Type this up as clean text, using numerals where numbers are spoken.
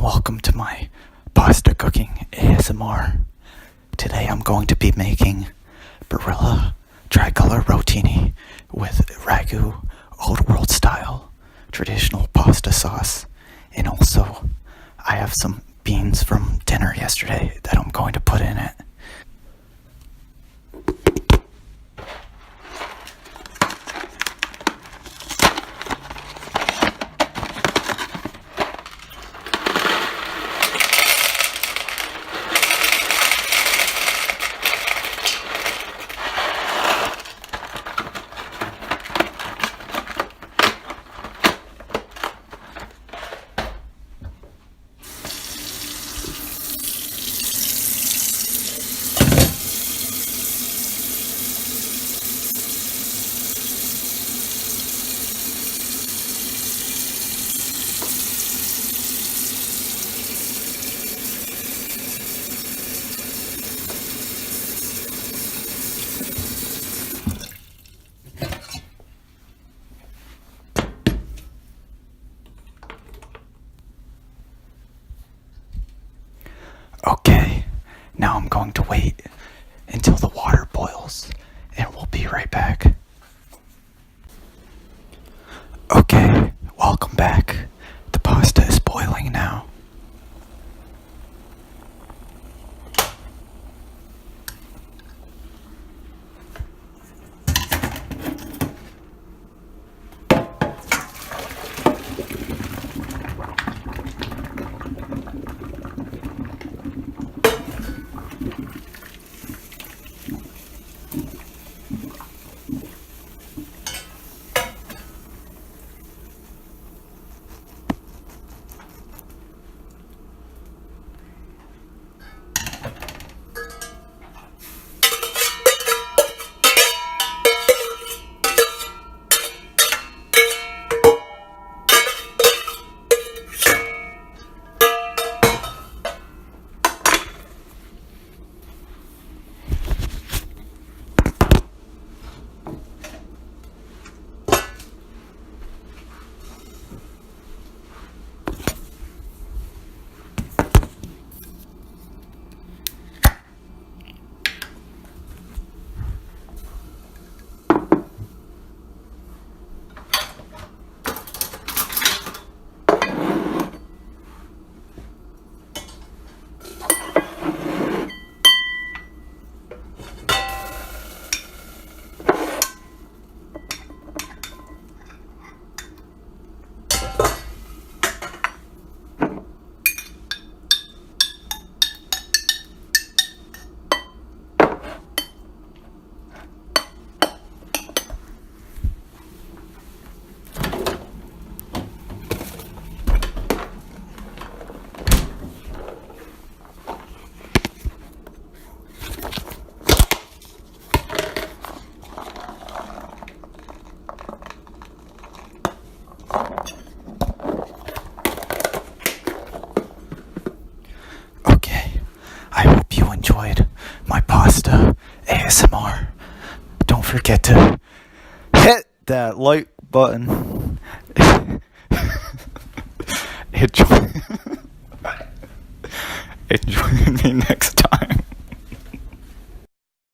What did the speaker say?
welcome to my pasta cooking ASMR. Today I'm going to be making Barilla tricolor rotini with ragu, old world style, traditional pasta sauce, and also I have some beans from dinner yesterday that I'm going to put in it. Okay, now I'm going to wait until the water boils, and we'll be right back. Okay, welcome back. The pasta is boiling now. Okay, I hope you enjoyed my pasta ASMR. Don't forget to hit that like button. Enjoy me next time.